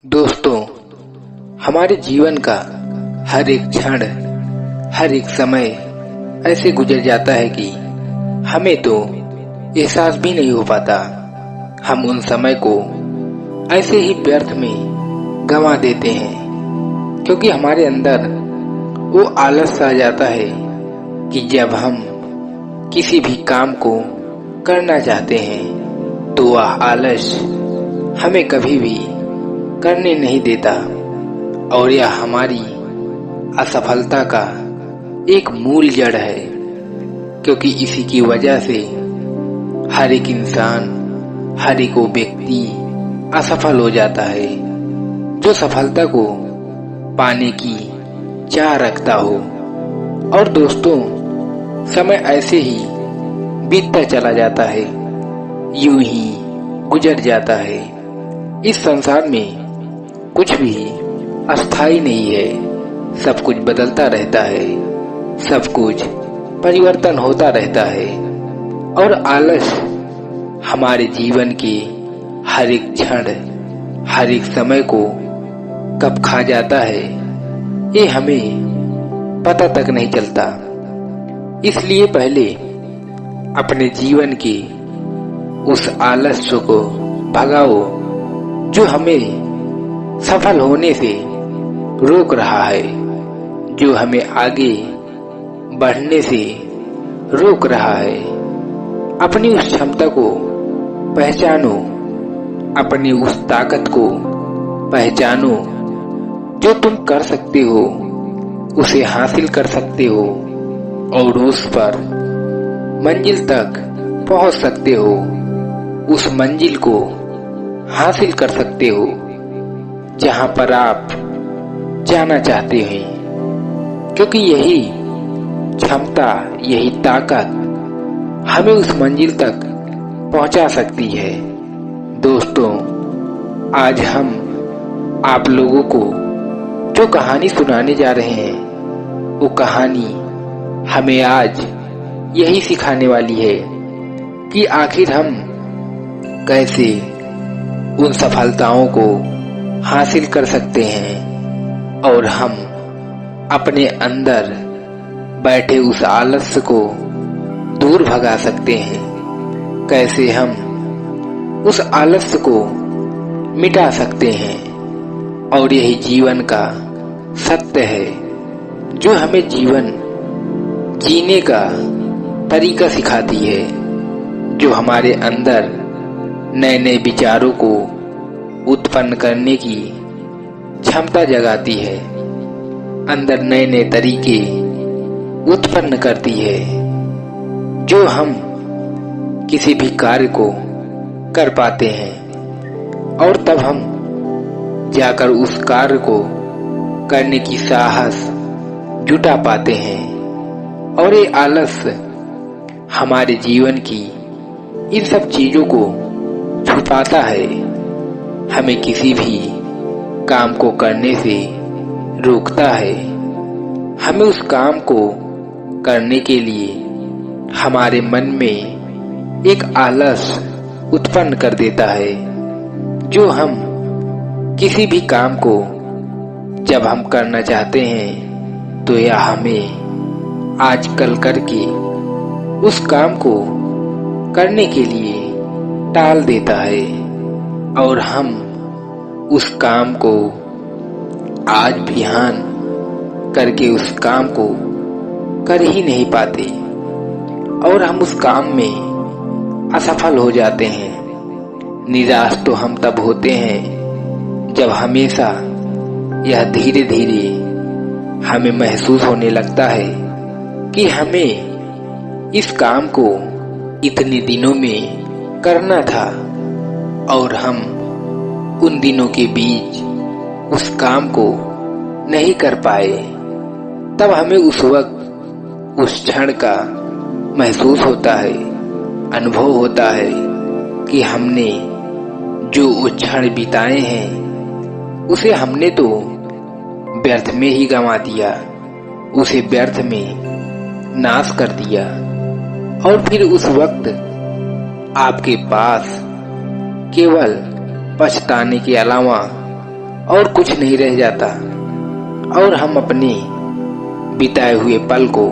दोस्तों, हमारे जीवन का हर एक क्षण, हर एक समय ऐसे गुजर जाता है कि हमें तो एहसास भी नहीं हो पाता। हम उन समय को ऐसे ही व्यर्थ में गंवा देते हैं, क्योंकि हमारे अंदर वो आलस आ जाता है कि जब हम किसी भी काम को करना चाहते हैं तो वह आलस हमें कभी भी करने नहीं देता, और यह हमारी असफलता का एक मूल जड़ है। क्योंकि इसी की वजह से हर एक इंसान, हर एक वो व्यक्ति असफल हो जाता है जो सफलता को पाने की चाह रखता हो। और दोस्तों, समय ऐसे ही बीतता चला जाता है, यूं ही गुजर जाता है। इस संसार में कुछ भी अस्थाई नहीं है, सब कुछ बदलता रहता है, सब कुछ परिवर्तन होता रहता है। और आलस हमारे जीवन के हर एक क्षण, हर एक समय को कब खा जाता है ये हमें पता तक नहीं चलता। इसलिए पहले अपने जीवन के उस आलस्य को भगाओ जो हमें सफल होने से रोक रहा है, जो हमें आगे बढ़ने से रोक रहा है। अपनी उस क्षमता को पहचानो, अपनी उस ताकत को पहचानो जो तुम कर सकते हो, उसे हासिल कर सकते हो और उस पर मंजिल तक पहुंच सकते हो, उस मंजिल को हासिल कर सकते हो जहां पर आप जाना चाहते हैं। क्योंकि यही क्षमता, यही ताकत हमें उस मंजिल तक पहुंचा सकती है। दोस्तों, आज हम आप लोगों को जो कहानी सुनाने जा रहे हैं, वो कहानी हमें आज यही सिखाने वाली है कि आखिर हम कैसे उन सफलताओं को हासिल कर सकते हैं और हम अपने अंदर बैठे उस आलस्य को दूर भगा सकते हैं। कैसे हम उस आलस्य को मिटा सकते हैं। और यही जीवन का सत्य है जो हमें जीवन जीने का तरीका सिखाती है, जो हमारे अंदर नए नए विचारों को उत्पन्न करने की क्षमता जगाती है, अंदर नए नए तरीके उत्पन्न करती है, जो हम किसी भी कार्य को कर पाते हैं और तब हम जाकर उस कार्य को करने की साहस जुटा पाते हैं। और ये आलस्य हमारे जीवन की इन सब चीजों को छुपाता है, हमें किसी भी काम को करने से रोकता है, हमें उस काम को करने के लिए हमारे मन में एक आलस उत्पन्न कर देता है, जो हम किसी भी काम को जब हम करना चाहते हैं तो यह हमें आज कल करके उस काम को करने के लिए टाल देता है और हम उस काम को आज बिहान करके उस काम को कर ही नहीं पाते और हम उस काम में असफल हो जाते हैं। निराश तो हम तब होते हैं जब हमेशा यह धीरे धीरे हमें महसूस होने लगता है कि हमें इस काम को इतने दिनों में करना था और हम उन दिनों के बीच उस काम को नहीं कर पाए। तब हमें उस वक्त उस क्षण का महसूस होता है, अनुभव होता है कि हमने जो वो क्षण बिताए हैं उसे हमने तो व्यर्थ में ही गंवा दिया, उसे व्यर्थ में नाश कर दिया। और फिर उस वक्त आपके पास केवल पछताने के अलावा और कुछ नहीं रह जाता और हम अपने बिताए हुए पल को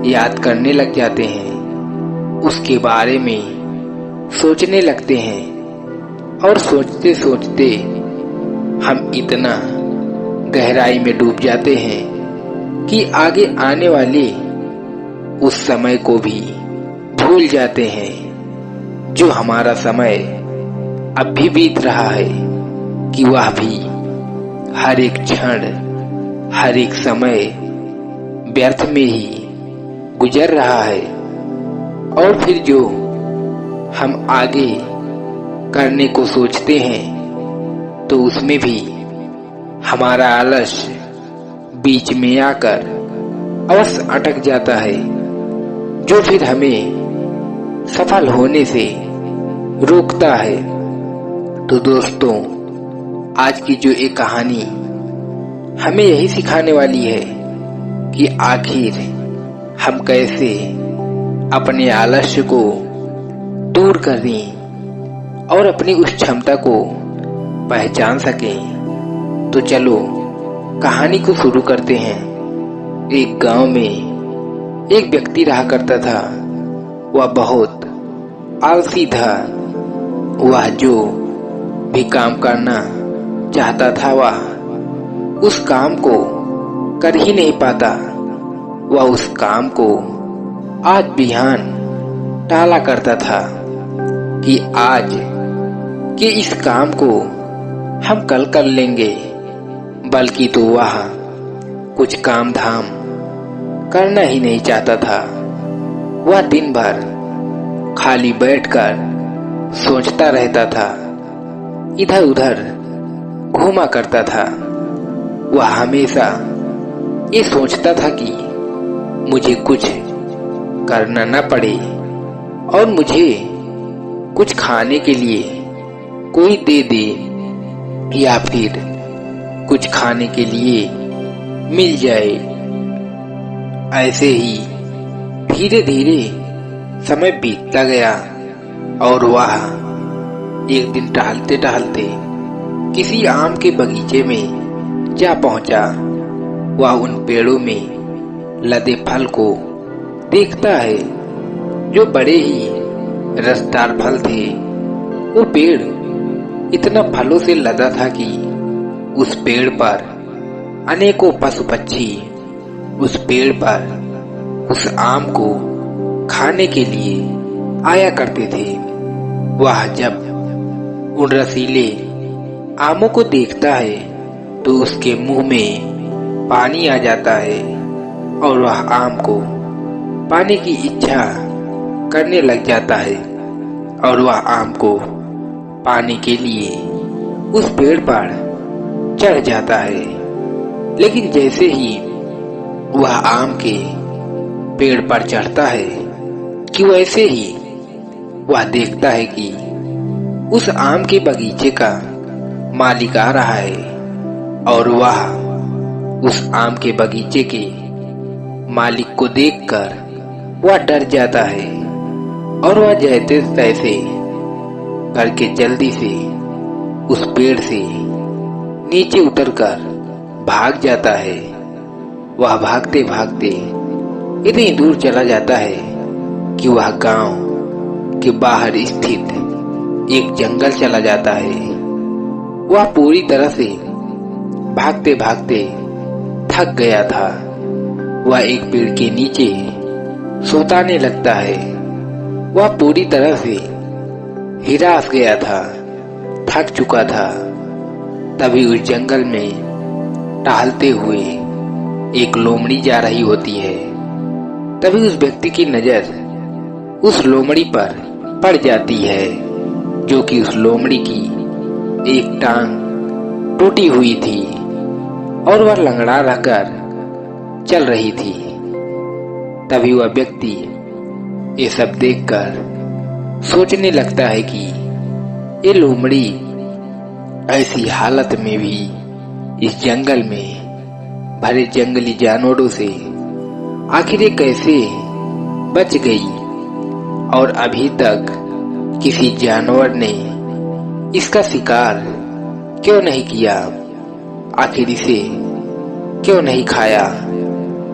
याद करने लग जाते हैं, उसके बारे में सोचने लगते हैं और सोचते सोचते हम इतना गहराई में डूब जाते हैं कि आगे आने वाले उस समय को भी भूल जाते हैं जो हमारा समय अब भी बीत रहा है, कि वह भी हर एक क्षण हर एक समय व्यर्थ में ही गुजर रहा है। और फिर जो हम आगे करने को सोचते हैं तो उसमें भी हमारा आलस्य बीच में आकर अवश्य अटक जाता है, जो फिर हमें सफल होने से रोकता है। तो दोस्तों, आज की जो एक कहानी हमें यही सिखाने वाली है कि आखिर हम कैसे अपने आलस्य को दूर करें और अपनी उस क्षमता को पहचान सकें। तो चलो कहानी को शुरू करते हैं। एक गांव में एक व्यक्ति रहा करता था। वह बहुत आलसी था। वह जो भी काम करना चाहता था वह उस काम को कर ही नहीं पाता। वह उस काम को आज बिहान टाला करता था कि आज के इस काम को हम कल कर लेंगे, बल्कि तो वह कुछ काम धाम करना ही नहीं चाहता था। वह दिन भर खाली बैठकर सोचता रहता था, इधर उधर घूमा करता था। वह हमेशा ये सोचता था कि मुझे कुछ करना न पड़े और मुझे कुछ खाने के लिए कोई दे दे या फिर कुछ खाने के लिए मिल जाए। ऐसे ही धीरे धीरे समय बीतता गया और वह एक दिन टहलते टहलते किसी आम के बगीचे में जा पहुंचा। वह उन पेड़ों में लदे फल को देखता है जो बड़े ही रसदार फल थे। वो पेड़ इतना फलों से लदा था कि उस पेड़ पर अनेकों पशु पक्षी उस पेड़ पर उस आम को खाने के लिए आया करते थे। वह जब उन रसीले आमों को देखता है तो उसके मुंह में पानी आ जाता है और वह आम को पाने की इच्छा करने लग जाता है और वह आम को पाने के लिए उस पेड़ पर चढ़ जाता है। लेकिन जैसे ही वह आम के पेड़ पर चढ़ता है कि वैसे ही वह देखता है कि उस आम के बगीचे का मालिक आ रहा है और वह उस आम के बगीचे के मालिक को देखकर वह डर जाता है और वह जैसे तैसे करके जल्दी से उस पेड़ से नीचे उतरकर भाग जाता है। वह भागते भागते इतनी दूर चला जाता है कि वह गांव के बाहर स्थित एक जंगल चला जाता है। वह पूरी तरह से भागते भागते थक गया था। वह एक पेड़ के नीचे सोताने लगता है। वह पूरी तरह से हिरास गया था, थक चुका था। तभी उस जंगल में टहलते हुए एक लोमड़ी जा रही होती है। तभी उस व्यक्ति की नजर उस लोमड़ी पर पड़ जाती है, जो कि उस लोमड़ी की एक टांग टूटी हुई थी और वह लंगड़ा रहकर चल रही थी। तभी वह व्यक्ति ये सब देखकर सोचने लगता है कि ये लोमड़ी ऐसी हालत में भी इस जंगल में भरे जंगली जानवरों से आखिर ये कैसे बच गई और अभी तक किसी जानवर ने इसका शिकार क्यों नहीं किया। आखिर इसे क्यों नहीं खाया,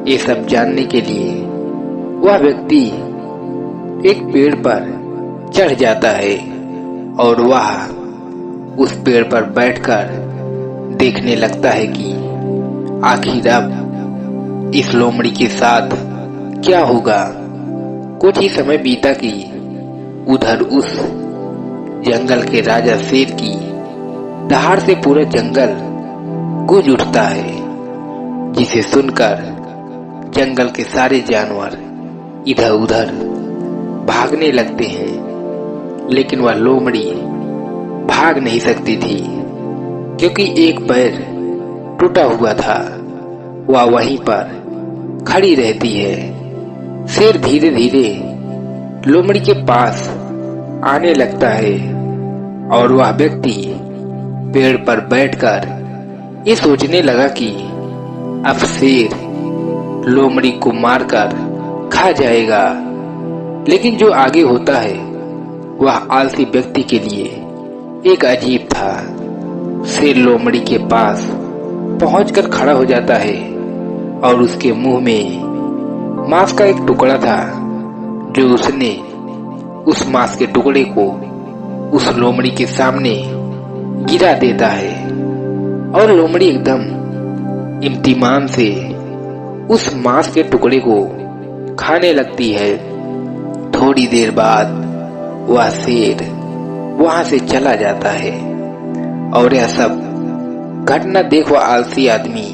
ये सब जानने के लिए वह व्यक्ति एक पेड़ पर चढ़ जाता है और वह उस पेड़ पर बैठकर देखने लगता है कि आखिर अब इस लोमड़ी के साथ क्या होगा। कुछ ही समय बीता कि उधर उस जंगल के राजा शेर की दहाड़ से पूरा जंगल गूंज उठता है, जिसे सुनकर जंगल के सारे जानवर इधर उधर भागने लगते हैं। लेकिन वह लोमड़ी भाग नहीं सकती थी, क्योंकि एक पैर टूटा हुआ था। वह वहीं पर खड़ी रहती है। शेर धीरे धीरे लोमड़ी के पास आने लगता है और वह व्यक्ति पेड़ पर बैठकर ये सोचने लगा कि अब शेर लोमड़ी को मारकर खा जाएगा। लेकिन जो आगे होता है वह आलसी व्यक्ति के लिए एक अजीब था। शेर लोमड़ी के पास पहुंचकर खड़ा हो जाता है और उसके मुंह में मांस का एक टुकड़ा था, जो उसने उस मांस के टुकड़े को उस लोमड़ी के सामने गिरा देता है और लोमड़ी एकदम इम्तिमान से उस मांस के टुकड़े को खाने लगती है। थोड़ी देर बाद वह शेर वहां से चला जाता है और यह सब घटना देख वह आलसी आदमी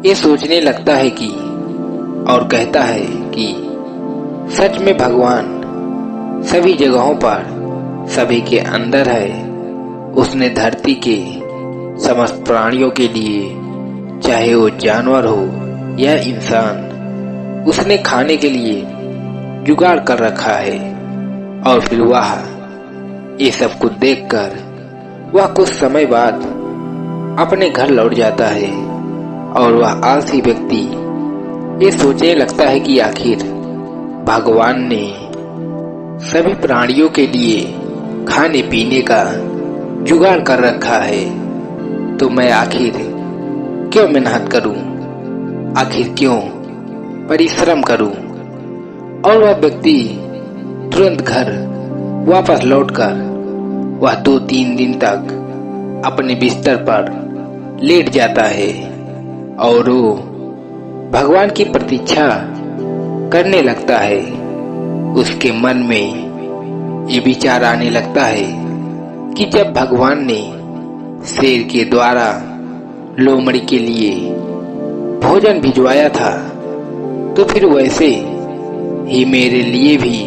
ये सोचने लगता है कि और कहता है कि सच में भगवान सभी जगहों पर सभी के अंदर है। उसने धरती के समस्त प्राणियों के लिए, चाहे वो जानवर हो या इंसान, उसने खाने के लिए जुगाड़ कर रखा है। और फिर वह ये सब कुछ देखकर वह कुछ समय बाद अपने घर लौट जाता है और वह आलसी व्यक्ति ये सोचने लगता है कि आखिर भगवान ने सभी प्राणियों के लिए खाने पीने का जुगाड़ कर रखा है, तो मैं आखिर क्यों मेहनत करूं, आखिर क्यों परिश्रम करूं। और वह व्यक्ति तुरंत घर वापस लौटकर वह 2-3 दिन तक अपने बिस्तर पर लेट जाता है और वो भगवान की प्रतीक्षा करने लगता है। उसके मन में ये विचार आने लगता है कि जब भगवान ने शेर के द्वारा लोमड़ी के लिए भोजन भिजवाया था, तो फिर वैसे ही मेरे लिए भी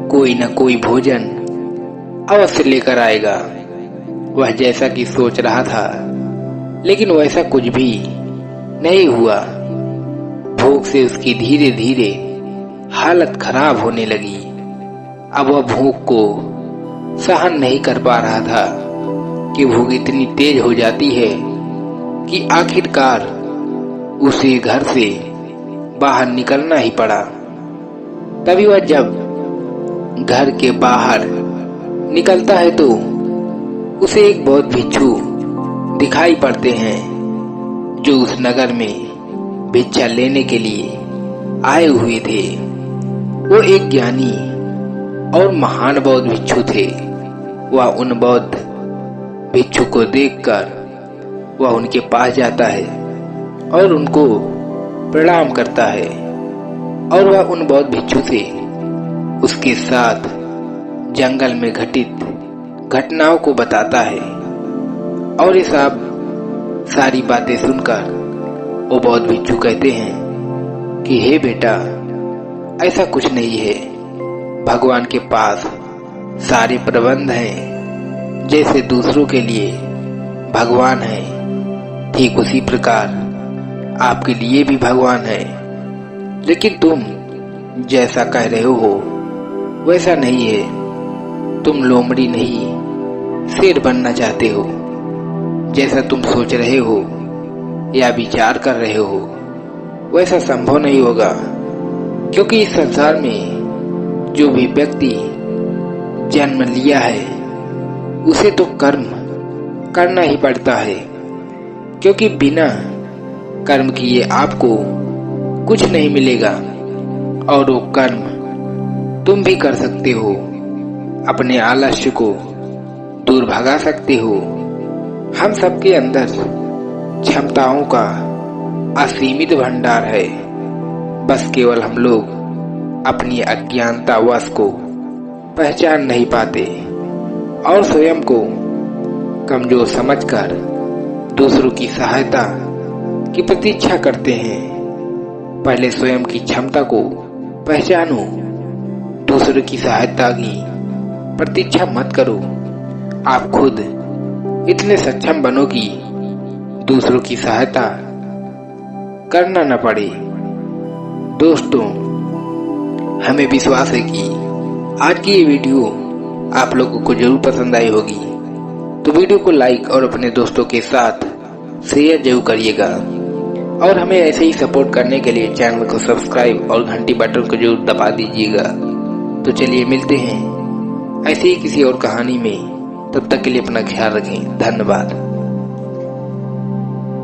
कोई न कोई भोजन अवश्य लेकर आएगा। वह जैसा कि सोच रहा था, लेकिन वैसा कुछ भी नहीं हुआ। भूख से उसकी धीरे धीरे हालत खराब होने लगी। अब वह भूख को सहन नहीं कर पा रहा था कि भूख इतनी तेज हो जाती है कि आखिरकार उसे घर से बाहर निकलना ही पड़ा। तभी वह जब घर के बाहर निकलता है तो उसे एक बौद्ध भिक्षु दिखाई पड़ते हैं, जो उस नगर में भिक्षा लेने के लिए आए हुए थे। वो एक ज्ञानी और महान बौद्ध भिक्षु थे। वह उन बौद्ध भिक्षु को देखकर वह उनके पास जाता है और उनको प्रणाम करता है और वह उन बौद्ध भिक्षु से उसके साथ जंगल में घटित घटनाओं को बताता है। और ये सब सारी बातें सुनकर वो बौद्ध भिक्षु कहते हैं कि हे बेटा, ऐसा कुछ नहीं है। भगवान के पास सारे प्रबंध हैं। जैसे दूसरों के लिए भगवान है, ठीक उसी प्रकार आपके लिए भी भगवान है। लेकिन तुम जैसा कह रहे हो वैसा नहीं है। तुम लोमड़ी नहीं, शेर बनना चाहते हो। जैसा तुम सोच रहे हो या विचार कर रहे हो, वैसा संभव नहीं होगा, क्योंकि इस संसार में जो भी व्यक्ति जन्म लिया है उसे तो कर्म करना ही पड़ता है। क्योंकि बिना कर्म किए आपको कुछ नहीं मिलेगा और वो कर्म तुम भी कर सकते हो। अपने आलस्य को दूर भगा सकते हो। हम सबके अंदर क्षमताओं का असीमित भंडार है, बस केवल हम लोग अपनी अज्ञानतावश को पहचान नहीं पाते और स्वयं को कमजोर समझकर दूसरों की सहायता की प्रतीक्षा करते हैं। पहले स्वयं की क्षमता को पहचानो, दूसरों की सहायता की प्रतीक्षा मत करो। आप खुद इतने सक्षम बनो कि दूसरों की सहायता करना न पड़े। दोस्तों, हमें विश्वास है कि आज की ये वीडियो आप लोगों को जरूर पसंद आई होगी, तो वीडियो को लाइक और अपने दोस्तों के साथ शेयर जरूर करिएगा और हमें ऐसे ही सपोर्ट करने के लिए चैनल को सब्सक्राइब और घंटी बटन को जरूर दबा दीजिएगा। तो चलिए मिलते हैं ऐसे ही किसी और कहानी में। तब तक के लिए अपना ख्याल रखें। धन्यवाद।